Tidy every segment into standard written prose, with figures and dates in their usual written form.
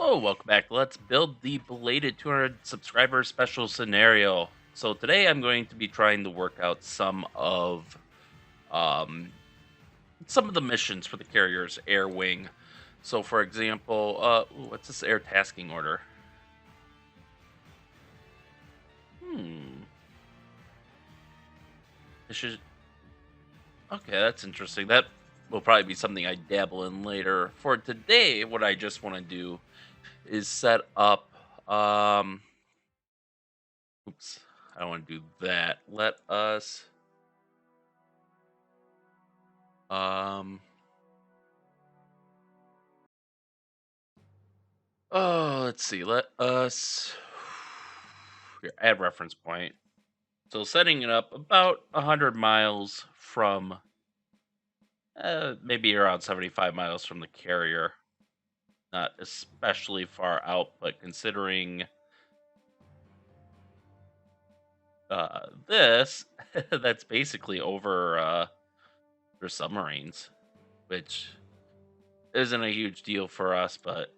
Hello, welcome back. Let's build the belated 200 subscriber special scenario. So today I'm going to be trying to work out um some of the missions for the carrier's air wing. So for example, what's this air tasking order? Hmm. This should Okay, that's interesting. That will probably be something I dabble in later. For today, what I just want to do is set up oops, I don't want to do that. Let us um Oh, let's see. Let us here, add reference point. So setting it up about 100 miles from maybe around 75 miles from the carrier. Not especially far out, but considering this, that's basically over their submarines, which isn't a huge deal for us, but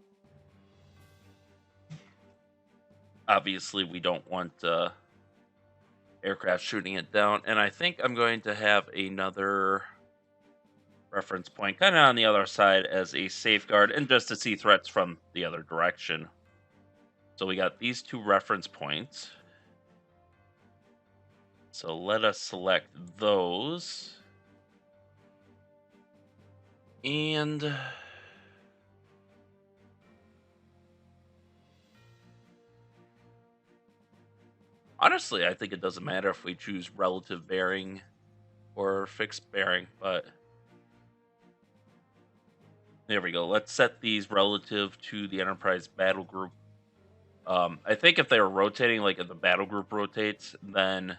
obviously we don't want aircraft shooting it down. And I think I'm going to have another reference point kind of on the other side as a safeguard and just to see threats from the other direction. So we got these two reference points. So let us select those. And honestly, I think it doesn't matter if we choose relative bearing or fixed bearing, but there we go. Let's set these relative to the Enterprise battle group. I think if they were rotating, like if the battle group rotates, then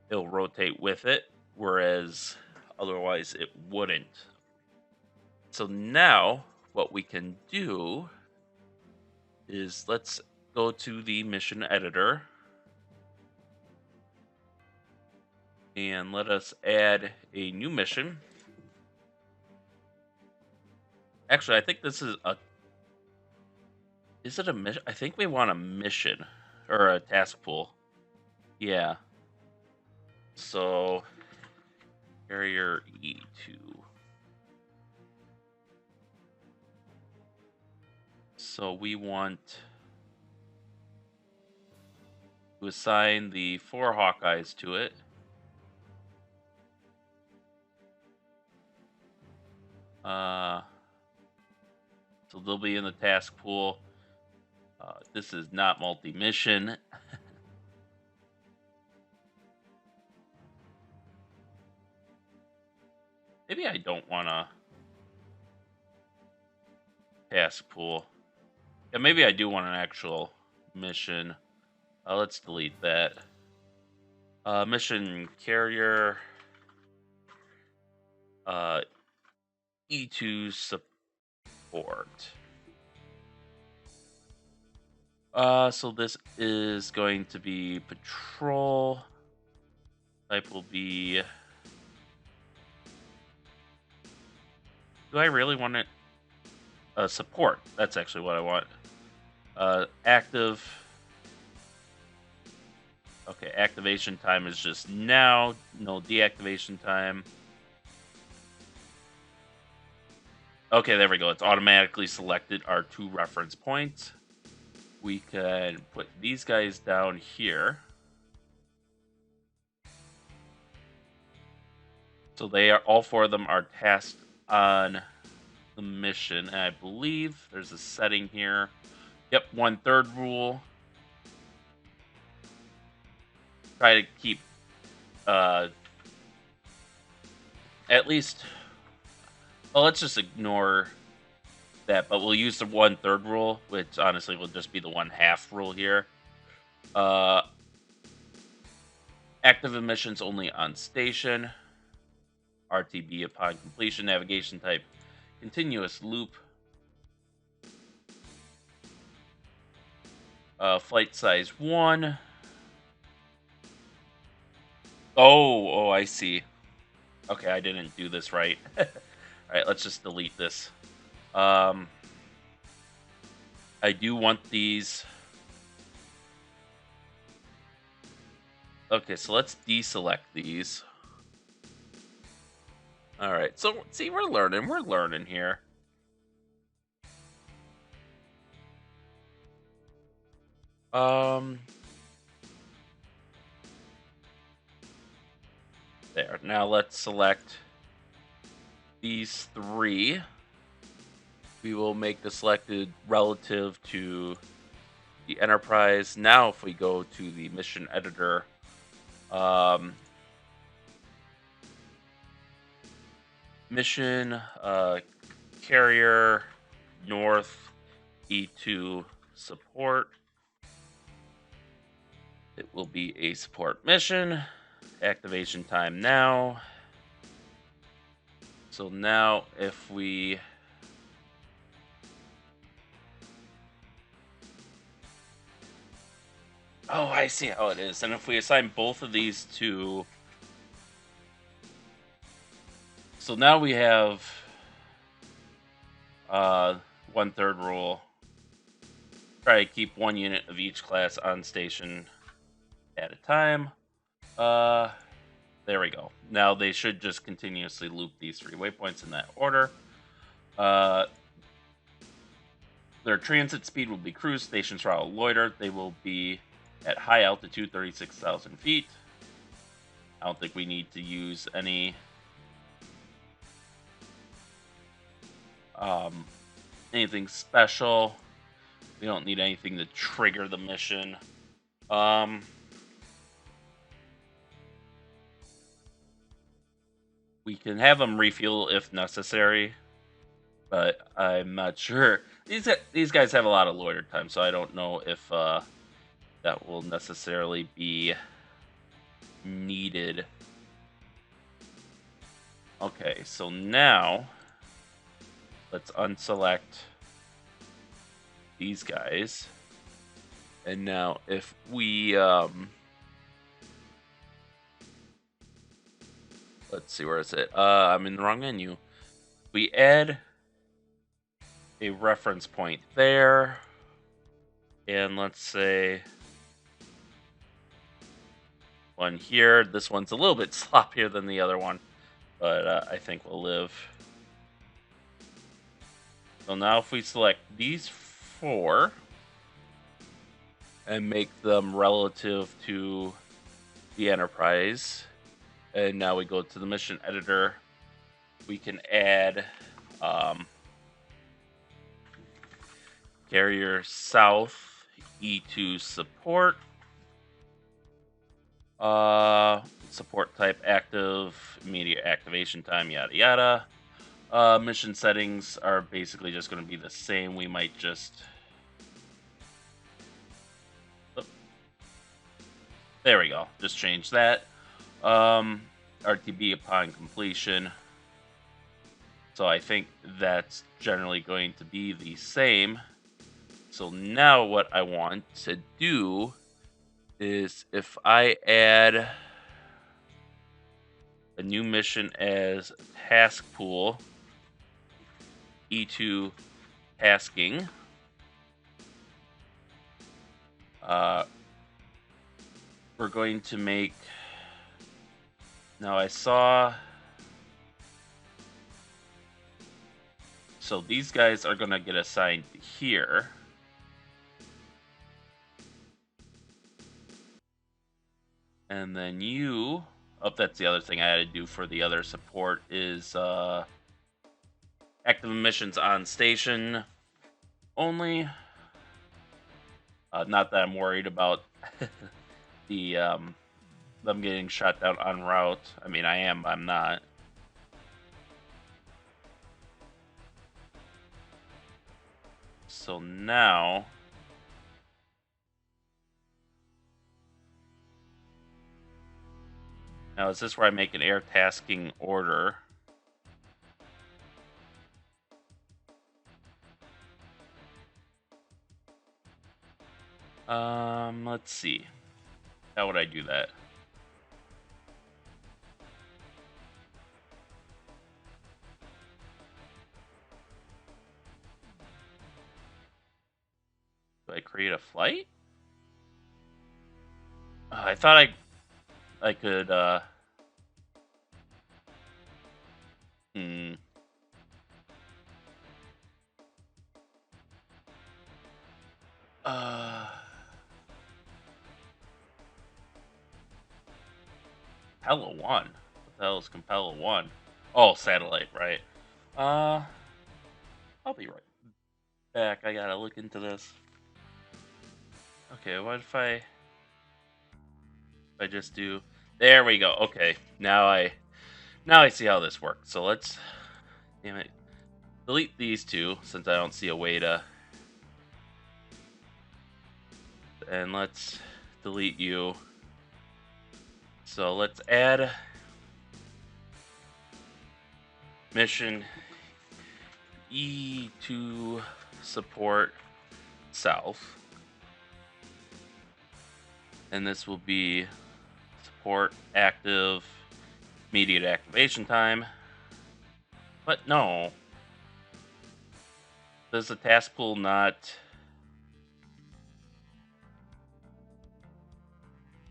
it'll rotate with it, whereas otherwise it wouldn't. So now what we can do is let's go to the mission editor and let us add a new mission. Actually, I think this is it a mission? I think we want a mission or a task pool. Yeah. So carrier E2. So we want to assign the 4 Hawkeyes to it. So they'll be in the task pool. This is not multi-mission. Maybe I don't want to task pool. Yeah, maybe I do want an actual mission. Let's delete that. Mission carrier. E2 support. So this is going to be patrol. Type will be. Do I really want it? Support. That's actually what I want. Active. Okay, activation time is just now. No deactivation time. Okay, there we go. It's automatically selected our 2 reference points. We can put these guys down here. So they are all 4 of them are tasked on the mission. And I believe there's a setting here. Yep, 1/3 rule. Try to keep at least. Well, let's just ignore that, but we'll use the 1/3 rule, which honestly will just be the 1/2 rule here. Active emissions only on station. RTB upon completion. Navigation type continuous loop. Flight size 1. Oh, I see. Okay, I didn't do this right. All right, let's just delete this. I do want these. Okay, so let's deselect these. All right, so see, we're learning here. Um, there. Now let's select these three. We will make the selected relative to the Enterprise. Now, if we go to the mission editor, um, mission carrier north E2 support. It will be a support mission. Activation time now. So now if we oh, I see how it is. And if we assign both of these to so now we have 1/3 rule. Try to keep one unit of each class on station at a time. There we go. Now they should just continuously loop these 3 waypoints in that order. Their transit speed will be cruise, stations throttle loiter. They will be at high altitude, 36,000 feet. I don't think we need to use any anything special. We don't need anything to trigger the mission. We can have them refuel if necessary, but I'm not sure. These guys have a lot of loiter time, so I don't know if that will necessarily be needed. Okay, so now let's unselect these guys. And now if we let's see, where is it? I'm in the wrong menu. We add a reference point there. And let's say one here. This one's a little bit sloppier than the other one, but I think we'll live. So now if we select these 4 and make them relative to the Enterprise, and now we go to the mission editor, we can add carrier south E2 support, support type active, immediate activation time, yada yada. Mission settings are basically just going to be the same. We might just there we go. Just change that. RTB upon completion. So I think that's generally going to be the same. So now what I want to do is if I add a new mission as task pool, E2 tasking, we're going to make, now I saw, so these guys are going to get assigned here. And then you, oh, that's the other thing I had to do for the other support is active missions on station only. Not that I'm worried about the them getting shot down en route. I mean, I am, I'm not. So now is this where I make an air tasking order? Let's see. How would I do that? I create a flight? I thought I could hmm. Uh Capella 1. What the hell is Capella 1? Oh, satellite, right. Uh I'll be right back. I gotta look into this. Okay, what if I just do there we go. Okay. Now I see how this works. So let's damn it. Delete these two since I don't see a way to, and let's delete you. So let's add mission E2 support south. And this will be support active, immediate activation time. But no. Does the task pool not...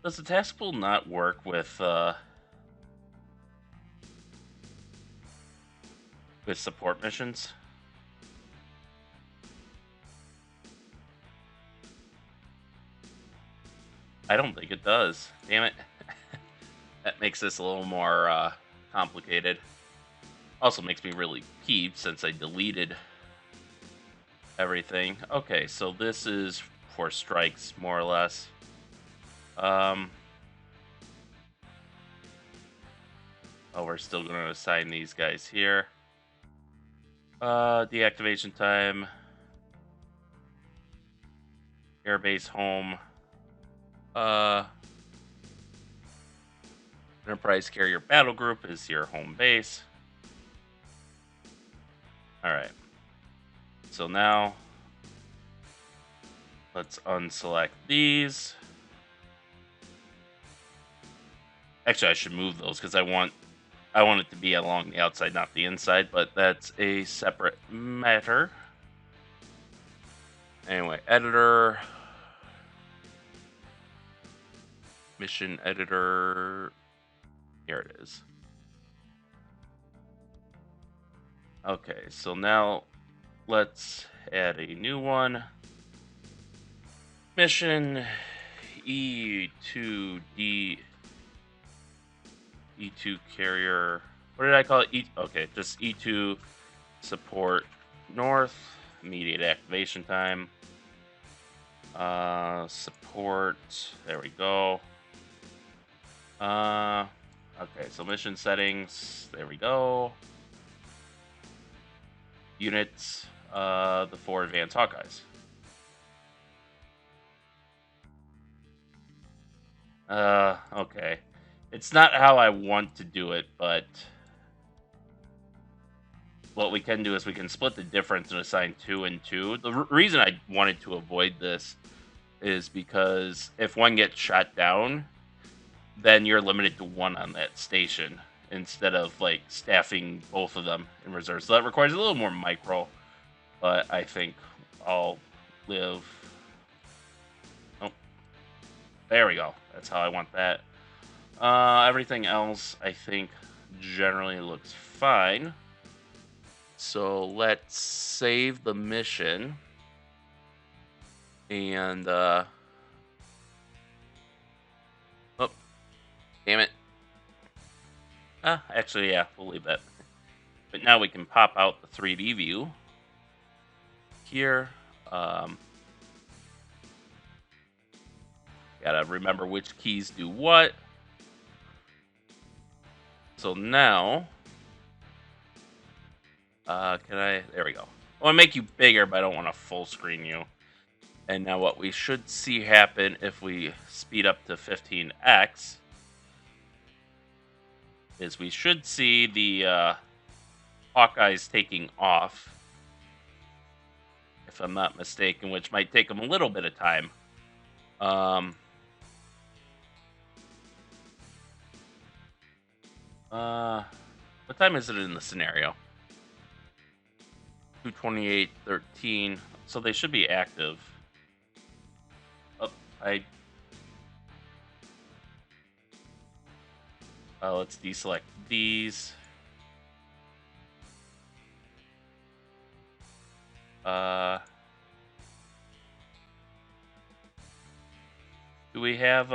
Does the task pool not work with support missions? I don't think it does. Damn it. That makes this a little more complicated. Also makes me really peeved since I deleted everything. Okay, so this is for strikes, more or less. Oh, we're still going to assign these guys here. Deactivation time. Airbase home. Enterprise Carrier Battle Group is your home base. Alright. So now, let's unselect these. Actually, I should move those because I want it to be along the outside, not the inside, but that's a separate matter. Anyway, editor. Mission editor. Here it is. Okay, so now let's add a new one. Mission E-2D. E2 carrier. What did I call it? Okay, just E2 support north. Immediate activation time. Support. There we go. Okay, so mission settings. There we go. Units. The 4 advanced Hawkeyes. Okay. It's not how I want to do it, but what we can do is we can split the difference and assign 2 and 2. The reason I wanted to avoid this is because if one gets shot down, then you're limited to 1 on that station instead of like staffing both of them in reserve. So that requires a little more micro, but I think I'll live. Oh, there we go. That's how I want that. Everything else, I think, generally looks fine. So let's save the mission. And, oh, damn it. Actually, yeah, we'll leave that. But now we can pop out the 3D view. Here, gotta remember which keys do what. So now, there we go. I want to make you bigger, but I don't want to full screen you. And now what we should see happen if we speed up to 15x is we should see the Hawkeyes taking off, if I'm not mistaken, which might take them a little bit of time. What time is it in the scenario? 2:28:13. So they should be active. Let's deselect these. Do we have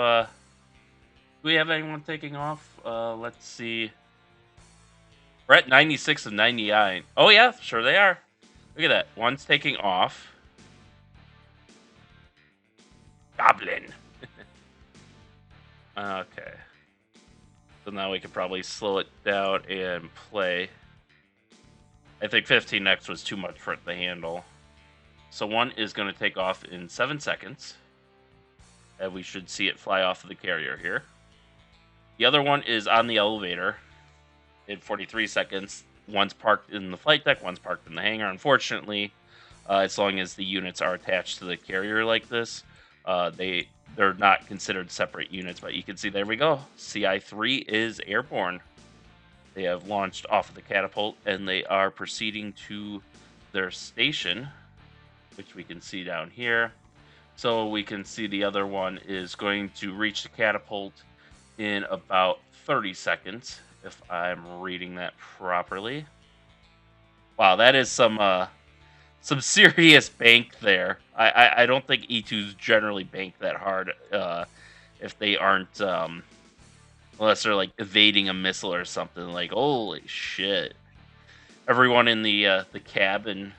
anyone taking off? Let's see. We're at 96 of 99. Oh yeah, sure they are. Look at that. One's taking off. Goblin. Okay. So now we could probably slow it down and play. I think 15x was too much for it to handle. So one is going to take off in 7 seconds. And we should see it fly off of the carrier here. The other one is on the elevator in 43 seconds. One's parked in the flight deck, one's parked in the hangar. Unfortunately, as long as the units are attached to the carrier like this, they're not considered separate units. But you can see, there we go. CI-3 is airborne. They have launched off of the catapult, and they are proceeding to their station, which we can see down here. So we can see the other one is going to reach the catapult in about 30 seconds, if I'm reading that properly. Wow, that is some serious bank there. I don't think E2s generally bank that hard if they aren't unless they're like evading a missile or something. Like, holy shit! Everyone in the cabin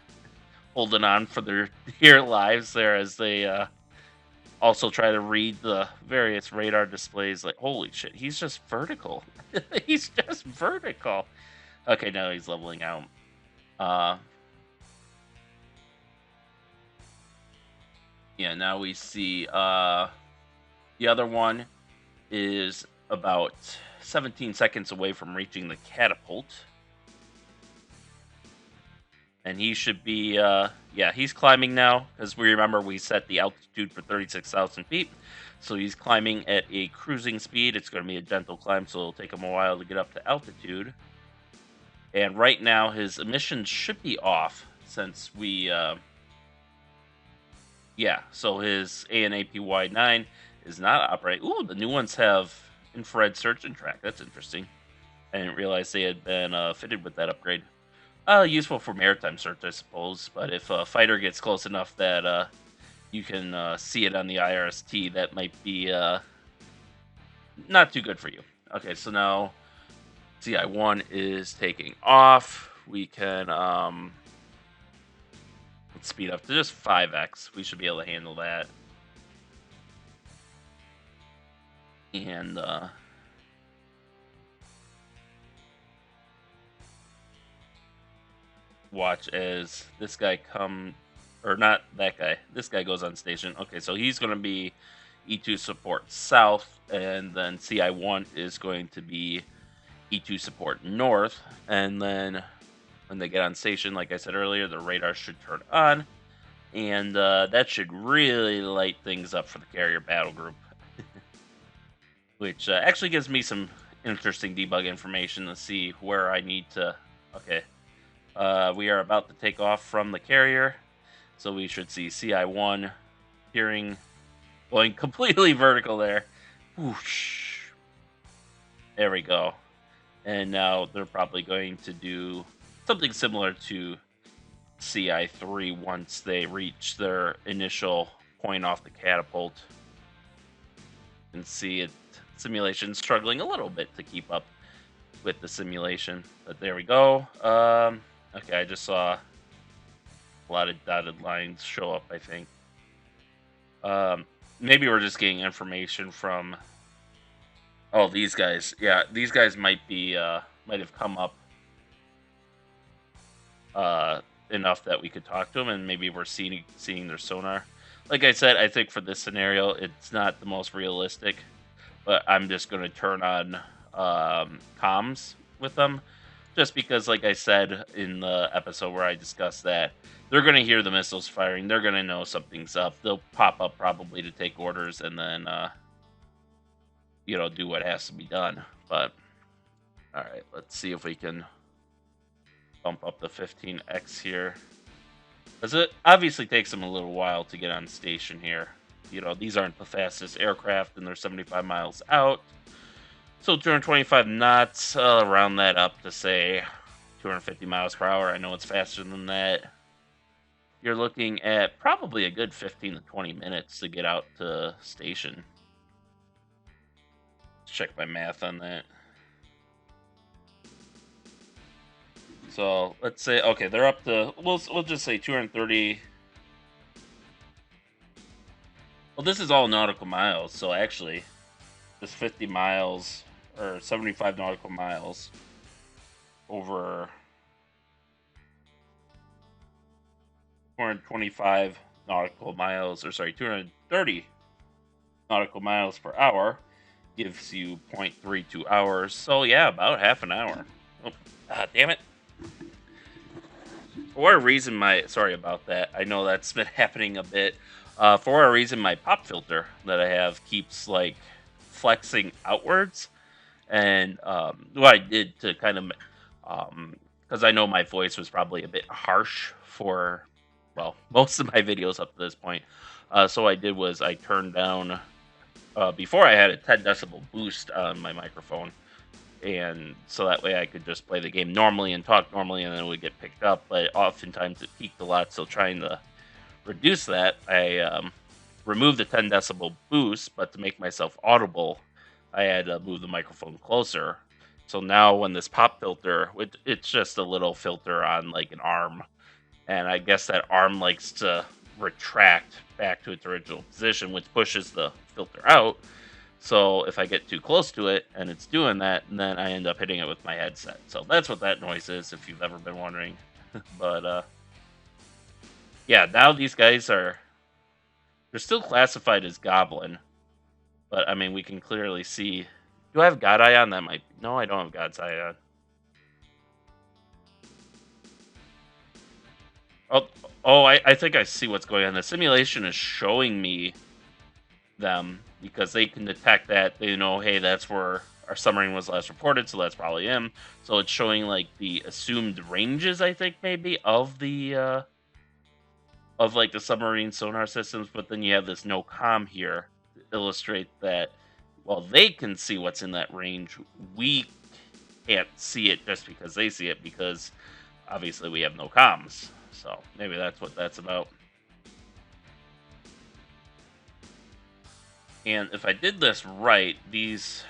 holding on for their dear lives there as they also try to read the various radar displays. Like, holy shit, he's just vertical. He's just vertical. Okay, now he's leveling out. Yeah, now we see the other one is about 17 seconds away from reaching the catapult. And he should be, yeah, he's climbing now, because we remember we set the altitude for 36,000 feet. So he's climbing at a cruising speed. It's going to be a gentle climb, so it'll take him a while to get up to altitude. And right now, his emissions should be off, since we, yeah, so his ANAPY9 is not operating. Ooh, the new ones have infrared search and track. That's interesting. I didn't realize they had been fitted with that upgrade. Useful for maritime search, I suppose. But if a fighter gets close enough that you can see it on the IRST, that might be not too good for you. Okay, so now CI-1 is taking off. We can let's speed up to just 5x. We should be able to handle that. And watch as this guy or not that guy. This guy goes on station. Okay, so he's going to be E2 support south, and then CI-1 is going to be E2 support north. And then when they get on station, like I said earlier, the radar should turn on, and that should really light things up for the carrier battle group, which actually gives me some interesting debug information to see where I need to. Okay. We are about to take off from the carrier, so we should see CI-1 going completely vertical there. Whoosh. There we go. And now they're probably going to do something similar to CI-3 once they reach their initial point off the catapult. You can see it, simulation struggling a little bit to keep up with the simulation, but there we go. Okay, I just saw a lot of dotted lines show up, I think. Maybe we're just getting information from... Oh, these guys. Yeah, these guys might have come up enough that we could talk to them, and maybe we're seeing their sonar. Like I said, I think for this scenario, it's not the most realistic, but I'm just going to turn on comms with them. Just because, like I said in the episode where I discussed that, they're going to hear the missiles firing. They're going to know something's up. They'll pop up probably to take orders and then, do what has to be done. But, all right, let's see if we can bump up the 15x here. Because it obviously takes them a little while to get on station here. these aren't the fastest aircraft, and they're 75 miles out. So 225 knots, round that up to say 250 miles per hour. I know it's faster than that. You're looking at probably a good 15 to 20 minutes to get out to station. Let's check my math on that. So let's say, okay, they're up to, we'll just say 230. Well, this is all nautical miles, so actually, this 50 miles or 75 nautical miles over 225 nautical miles, or sorry, 230 nautical miles per hour gives you 0.32 hours. So yeah, about half an hour. Oh, damn it. For whatever reason, sorry about that. I know that's been happening a bit. For whatever reason, my pop filter that I have keeps like flexing outwards, and what I did to kind of, because I know my voice was probably a bit harsh for, well, most of my videos up to this point. So what I did was I turned down, before I had a 10 decibel boost on my microphone, and so that way I could just play the game normally and talk normally, and then it would get picked up. But oftentimes it peaked a lot, so trying to reduce that, I removed the 10 decibel boost, but to make myself audible, I had to move the microphone closer. So now when this pop filter, it's just a little filter on like an arm, and I guess that arm likes to retract back to its original position, which pushes the filter out. So if I get too close to it and it's doing that, then I end up hitting it with my headset. So that's what that noise is, if you've ever been wondering. But yeah, now these guys they're still classified as goblin, but I mean we can clearly see. Do I have God Eye on? That might no, I don't have God's Eye on. Oh, I think I see what's going on. The simulation is showing me them because they can detect that. They know, hey, that's where our submarine was last reported, so that's probably him. So it's showing like the assumed ranges, I think maybe of like the submarine sonar systems, but then you have this no com here to illustrate that while they can see what's in that range, we can't see it just because they see it, because obviously we have no comms. So maybe that's what that's about. And if I did this right, these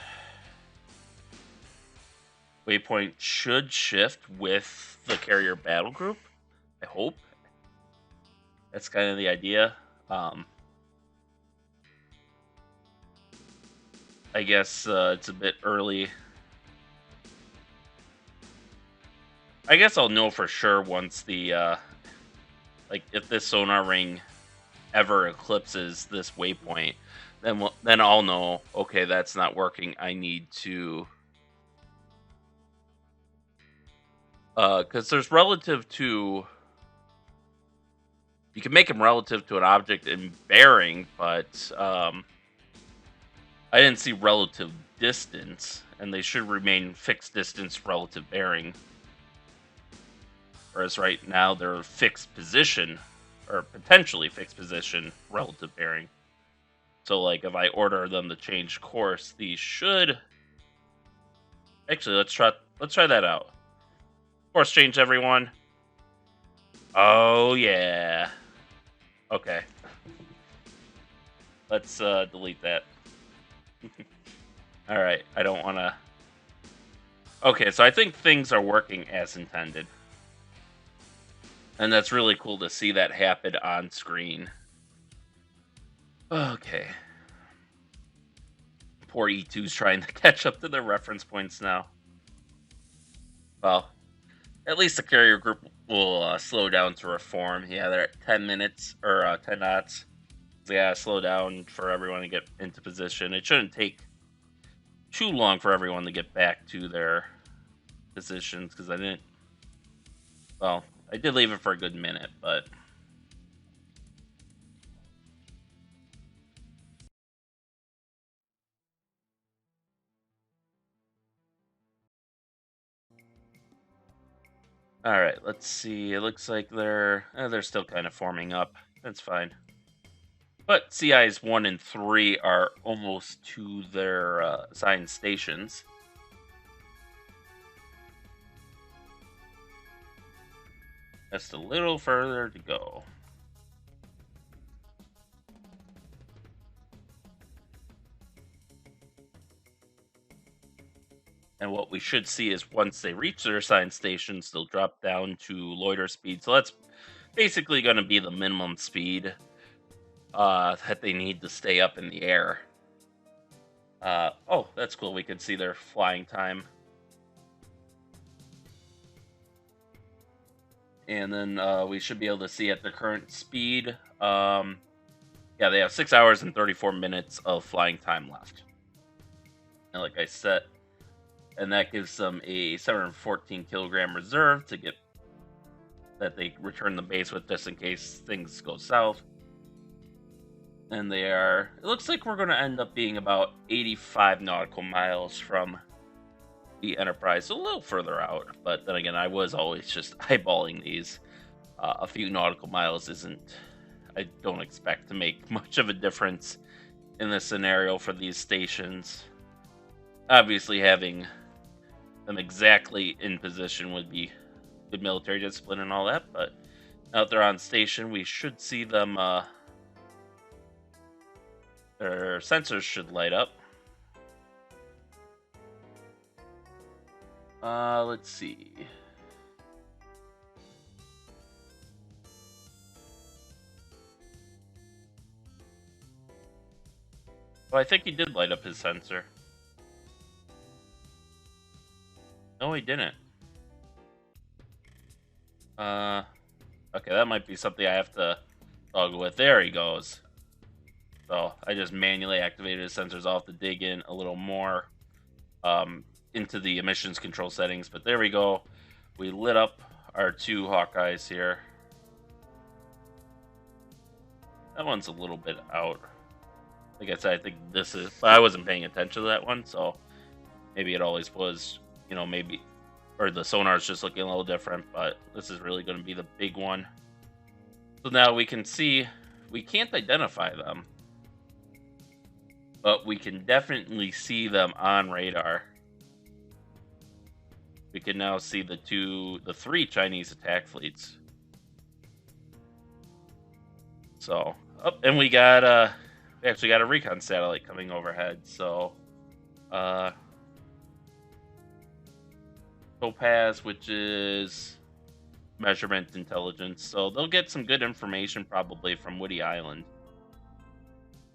waypoints should shift with the carrier battle group. I hope. That's kind of the idea. I guess it's a bit early. I guess I'll know for sure once the like if this sonar ring ever eclipses this waypoint, then I'll know. Okay, that's not working. I need to because there's relative to, you can make them relative to an object in bearing, but I didn't see relative distance, and they should remain fixed distance relative bearing. Whereas right now they're fixed position, or potentially fixed position relative bearing. So like if I order them to change course, these should actually let's try that out. Course change, everyone. Oh yeah. Okay. Let's delete that. All right. I don't want to. Okay, so I think things are working as intended. And that's really cool to see that happen on screen. Okay. Poor E2's trying to catch up to their reference points now. Well, at least the carrier group will slow down to reform. Yeah, they're at 10 minutes, or 10 knots. So yeah, slow down for everyone to get into position. It shouldn't take too long for everyone to get back to their positions, because I didn't... Well, I did leave it for a good minute, but... Alright, let's see. It looks like they're still kind of forming up. That's fine. But CIs 1 and 3 are almost to their assigned stations. Just a little further to go. And what we should see is once they reach their assigned stations, they'll drop down to loiter speed. So that's basically going to be the minimum speed that they need to stay up in the air. Oh, that's cool. We can see their flying time. And then we should be able to see at the current speed. Yeah, they have 6 hours and 34 minutes of flying time left. And like I said, and that gives them a 714 kilogram reserve to get that they return the base with just in case things go south. And they are, it looks like we're going to end up being about 85 nautical miles from the Enterprise, so a little further out. But then again, I was always just eyeballing these. A few nautical miles isn't, I don't expect to make much of a difference in this scenario for these stations. Obviously, having them exactly in position would be good military discipline and all that, but now that they're on station, we should see them, their sensors should light up. Let's see. Well, I think he did light up his sensor. No, he didn't. Okay, that might be something I have to toggle with. There he goes. So I just manually activated his sensors. I'll have to dig in a little more into the emissions control settings. But there we go. We lit up our 2 Hawkeyes here. That one's a little bit out. Like I said, I think this is... But I wasn't paying attention to that one, so maybe it always was, you know, maybe... Or the sonar's just looking a little different, but this is really going to be the big one. So now we can see... We can't identify them, but we can definitely see them on radar. We can now see the 3 Chinese attack fleets. So, and we got we actually got a recon satellite coming overhead. So, Topaz, which is measurement intelligence, so they'll get some good information probably from Woody Island,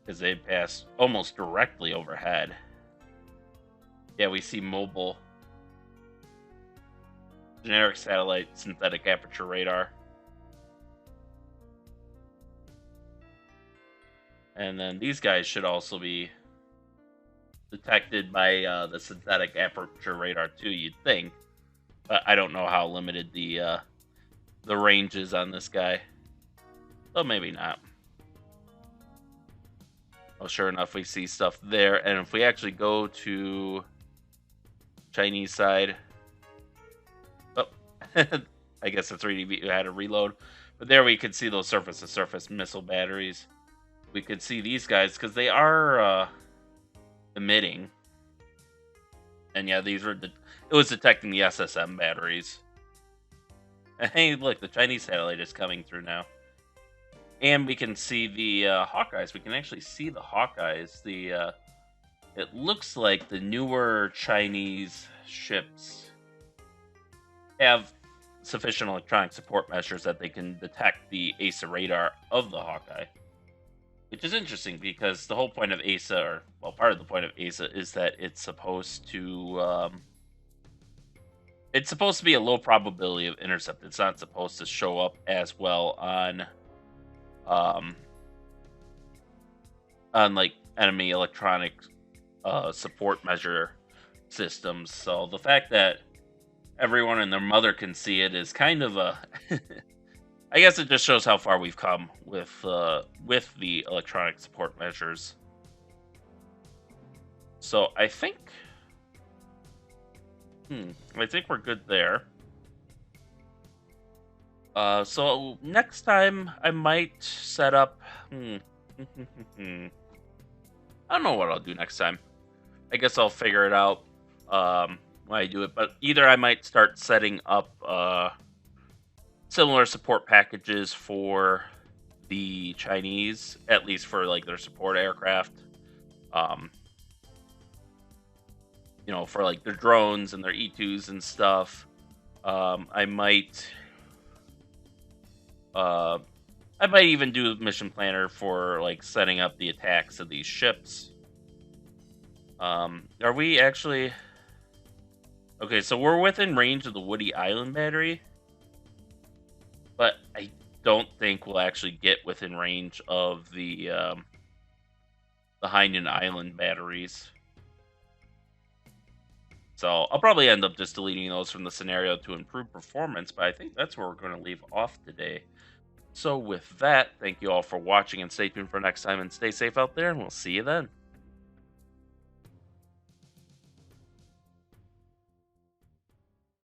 because they pass almost directly overhead. Yeah, we see mobile generic satellite synthetic aperture radar. And then these guys should also be detected by the synthetic aperture radar too, you'd think. But I don't know how limited the range is on this guy. So maybe not. Well, sure enough, we see stuff there. And if we actually go to Chinese side... Oh, I guess the 3D had a reload. But there we could see those surface-to-surface missile batteries. We could see these guys, because they are emitting. And yeah, these were... It was detecting the SSM batteries. And hey, look, the Chinese satellite is coming through now. And we can see the Hawkeyes. We can actually see the Hawkeyes. It looks like the newer Chinese ships have sufficient electronic support measures that they can detect the ASA radar of the Hawkeye. Which is interesting because the whole point of ASA, or well, part of the point of ASA is that it's supposed to be a low probability of intercept. It's not supposed to show up as well on like enemy electronic support measure systems. So the fact that everyone and their mother can see it is kind of a I guess it just shows how far we've come with the electronic support measures. So I think we're good there. So next time I might set up I don't know what I'll do next time. I guess I'll figure it out when I do it. But either I might start setting up similar support packages for the Chinese, at least for like their support aircraft. Um, for like their drones and their E-2s and stuff. I might uh, I might even do a mission planner for like setting up the attacks of these ships. Are we actually okay? So we're within range of the Woody Island battery, but I don't think we'll actually get within range of the Hainan Island batteries. So I'll probably end up just deleting those from the scenario to improve performance, but I think that's where we're going to leave off today. So with that, thank you all for watching and stay tuned for next time and stay safe out there and we'll see you then.